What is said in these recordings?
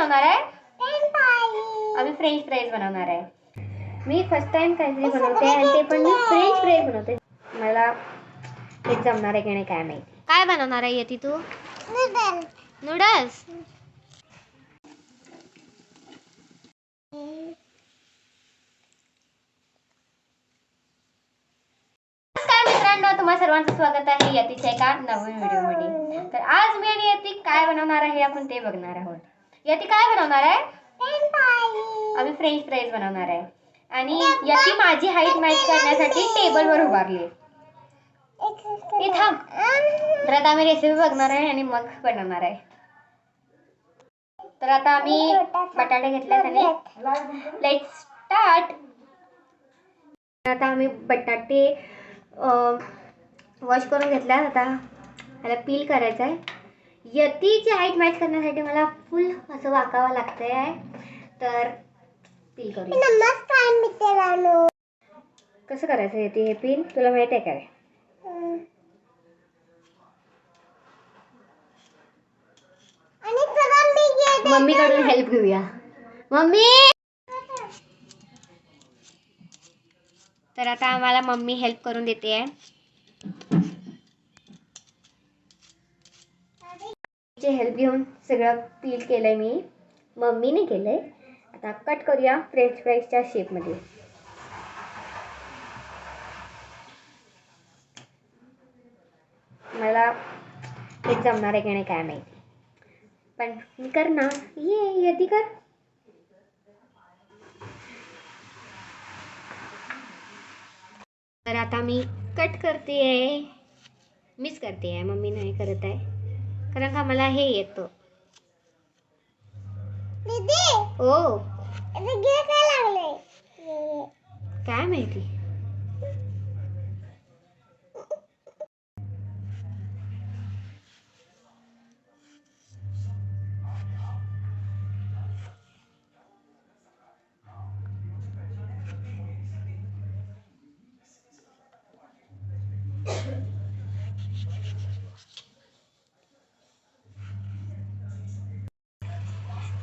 बनवणार आहे? आम्ही फ्रेंच फ्राईज बनवणार आहे. मी फर्स्ट टाइम काहीतरी बनवते आणि ते पण मी फ्रेंच फ्राईज बनवते. मला ते जमणार आहे की नाही काय माहिती. काय बनवणार आहे यती तू? नूडल्स. मित्रांनो, तुम्हा सर्वांचं स्वागत आहे यतीच्या एका नवीन व्हिडिओमध्ये. तर आज मी आणि यती काय बनवणार आहे आपण ते बघणार आहोत. यती काय बनवणार आहे? आम्ही फ्रेंच फ्राईज बनवणार आहे आणि यती माझी हाईट मॅच करण्यासाठी टेबलवर उभारली. थांब. तर आता आम्ही रेसिपी बघणार आहे आणि मग बनवणार आहे. तर आता आम्ही बटाटे घेतलेत आणि लेट्स स्टार्ट. आता आम्ही बटाटे वॉश करून घेतल्यात. आता ह्याला पील करायचं आहे. यतीची हाईट मॅच करण्यासाठी मला फुल असं वाकावं लागतंय. तर पील करूया. नमस्कार मित्रांनो. कसं करायचं यती हे पील तुला माहिती आहे काय? मम्मीकडून हेल्प घेऊया. मम्मी. तर आता आम्हाला मम्मी हेल्प करून देते आहे. हेल्प घेऊन सगळं पील केलंय मी. मम्मीने केलंय. आता कट करूया फ्रेंच फ्राईजच्या शेपमध्ये. मला ते जमणार आहे की नाही काय माहिती. पण मी कर ना. ये यती कर. तर आता मी कट करते आहे. मीच करते आहे, मम्मी नाही करत आहे कारण का मला हे येतं. ओ काय माहिती.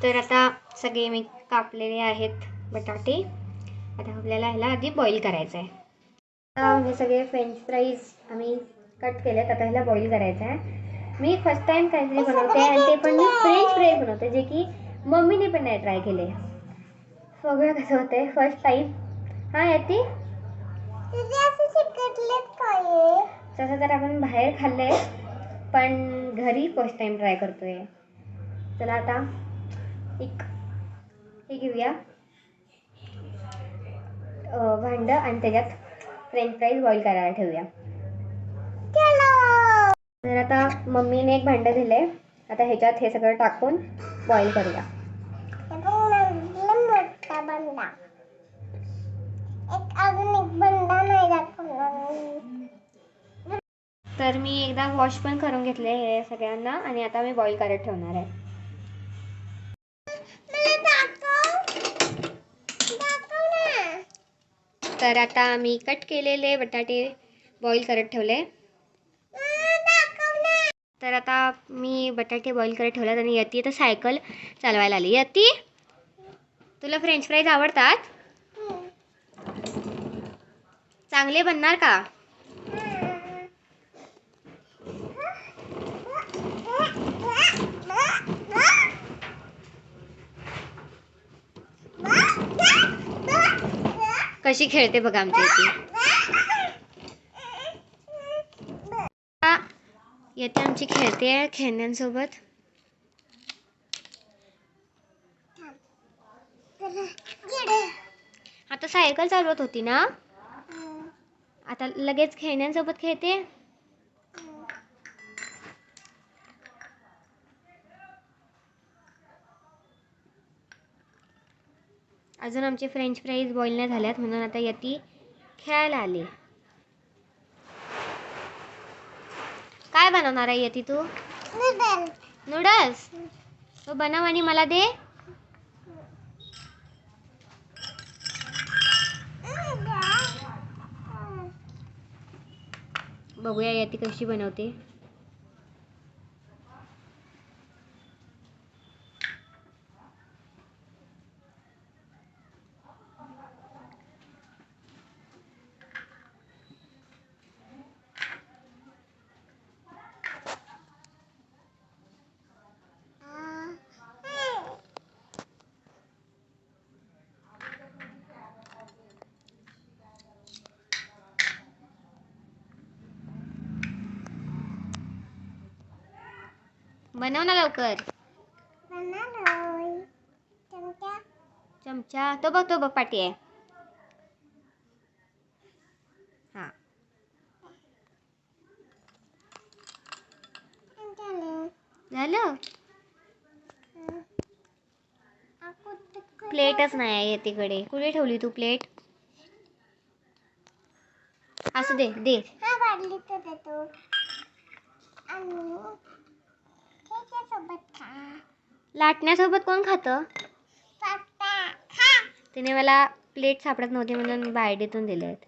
तर आता सगळे मी कापलेले आहेत बटाटे. आता आपल्याला ह्याला आधी बॉईल करायचं आहे. आता हे सगळे फ्रेंच फ्राईज आम्ही कट केलेत. आता ह्याला बॉईल करायचं आहे. मी फर्स्ट टाइम काहीतरी बनवते आणि ते पण मी फ्रेंच फ्राईज बनवते जे की मम्मीने पण नाही ट्राय केले. बघूया कसं होतंय फर्स्ट टाइम. हां यती तसं तर आपण बाहेर खाल्लंय पण घरी फर्स्ट टाइम ट्राय करतोय. चला आता हे घेऊया भांडं आणि त्याच्यात फ्रेंच फ्राईज बॉईल करायला ठेवूया. तर आता मम्मीने एक भांडं दिलंय. आता ह्याच्यात हे सगळं टाकून बॉईल करूया. तर मी एकदा वॉश पण करून घेतले हे सगळ्यांना आणि आता मी बॉईल करत ठेवणार आहे. तर आता मी कट केलेले बटाटे बॉईल करत ठेवले. तर आता मी बटाटे बॉईल करत ठेवल्यात आणि यती आता सायकल चालवायला आली. यती तुला फ्रेंच फ्राईज आवडतात? चांगले बनणार का? कशी खेळते बघा आमची यती आमची खेळते खेळण्यांसोबत. आता सायकल चालवत होती ना, आता लगेच खेळण्यांसोबत खेळते. अजून आमचे फ्रेंच फ्राईज बॉईल नाही झाल्यात म्हणून आता यती खेळायला आली. काय बनवणार आहे यती तू? नूडल्स. तो बनव आणि मला दे. बघूया यती कशी बनवते. बनव ना लवकर. चमचा तो बघ पाटी आहे. हा झालं. प्लेटच नाही आहे तिकडे. कुठे ठेवली तू प्लेट? असू दे दे. लाटण्यासोबत कोण खातं? तिने मला प्लेट सापडत नव्हती म्हणून मी बायडीतून दिले आहेत.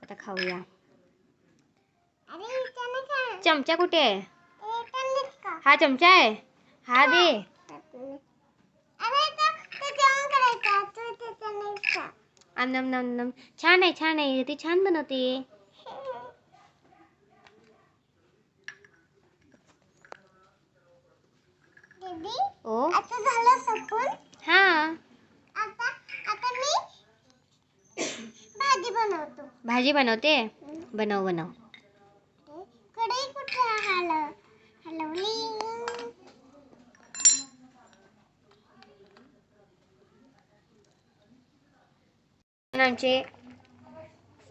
आता खाऊया. चमचा कुठे आहे? हा चमचा आहे. हा दे. नम नम नम. छान आहे ती छान बनवते. ओ आता झालं संपून. हा आता मी भाजी बनवतो. भाजी बनवते. बनव कढई कुठे हलवली. आमचे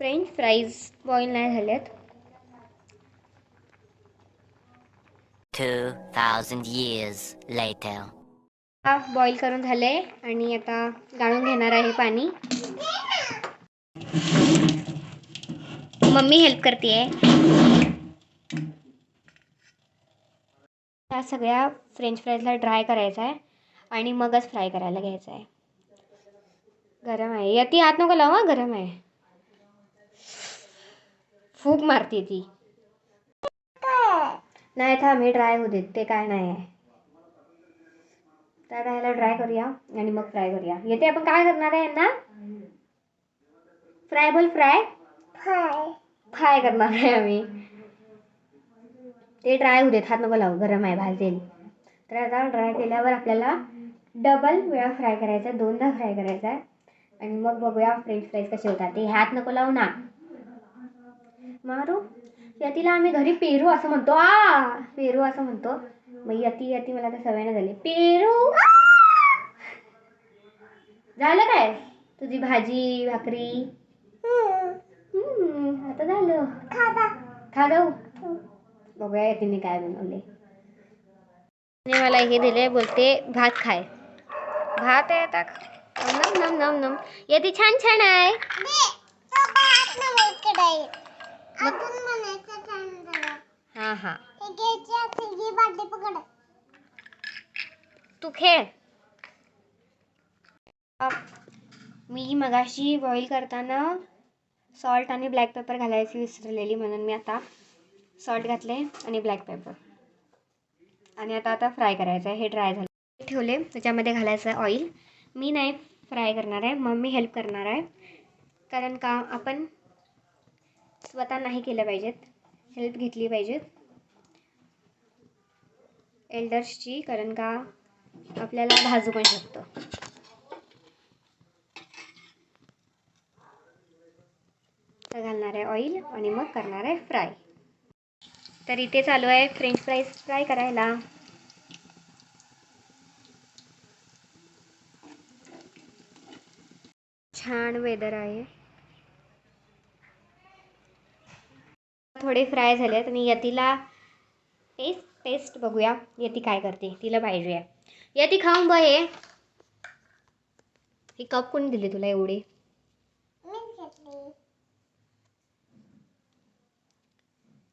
फ्रेंच फ्राईज बॉईल नाही झालेत. 2000 years later. बॉईल करून झाले आणि आता गाळून घेणार आहे पाणी. मम्मी हेल्प करते. त्या सगळ्या फ्रेंच फ्राईजला ड्राय करायचा आहे आणि मगच फ्राय करायला घ्यायचा आहे. गरम आहे. यती हात नको लावा. गरम आहे. फूक मारते ती. नाही थांब हे ड्राय होऊ देत. ते काय नाही आहे. तर ह्याला ड्राय करूया आणि मग फ्राय करूया. येते आपण काय करणार आहे यांना? फ्राय करणार आहे आम्ही. ते ड्राय होऊ देत. हात नको लावू. गरम आहे. भाजेल. तर आता ड्राय केल्यावर आपल्याला डबल वेळा फ्राय करायचा आहे. 2दा फ्राय करायचा आहे आणि मग बघूया फ्रेंच फ्राईज कसे होतात. ते हात नको लावू ना. मारू. यतीला आम्ही घरी पेरू असं म्हणतो. पेरू असं म्हणतो. मग यती मला तर सवय झाली. पेरू झालं काय तुझी भाजी भाकरी? आता झालं. खा जाऊ. बघूया यतीने काय बनवले. मला हे दिले. बोलते भात खाय. भात आहे आता. नम नम नम. यती छान आहे. हा तू खेळ. मी मगाशी बॉईल करताना सॉल्ट आणि ब्लॅक पेपर घालायची विसरलेली म्हणून मी आता सॉल्ट घातले आणि ब्लॅक पेपर आणि आता फ्राय करायचं आहे. हे ड्राय झालं ठेवले. त्याच्यामध्ये घालायचं आहे ऑइल. मी नाही फ्राय करणार आहे. मम्मी हेल्प करणार आहे. कारण का आपण स्वतः नाही केलं पाहिजेत. हेल्प घेतली पाहिजेत एल्डर्सची. कारण का आपल्याला भाजू पण शकतं. घालणार आहे ऑइल आणि मग करणार आहे फ्राय. तर इथे चालू आहे फ्रेंच फ्राईज फ्राय करायला. छान वेदर आहे. थोडे फ्राय झालेत आणि यतीला टेस्ट बघूया. यती काय करते. तिला पाहिजे आहे. यती खाऊन बघ. हे कप कोणी दिले तुला एवढे?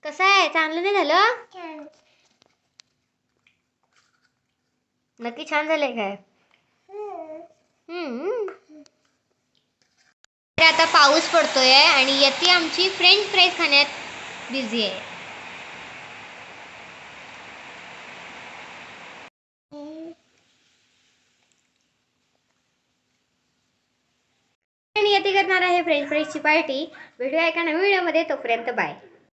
कसं आहे? चांगलं नाही झालं? नक्की छान झालंय काय? आता पाऊस पडतोय आणि यती आमची फ्रेंच फ्राईज खाण्यात बिझी आहे. आणि यती करणार आहे फ्रेंच फ्राईजची पार्टी. भेटूया एका नवीन व्हिडिओमध्ये. तोपर्यंत बाय.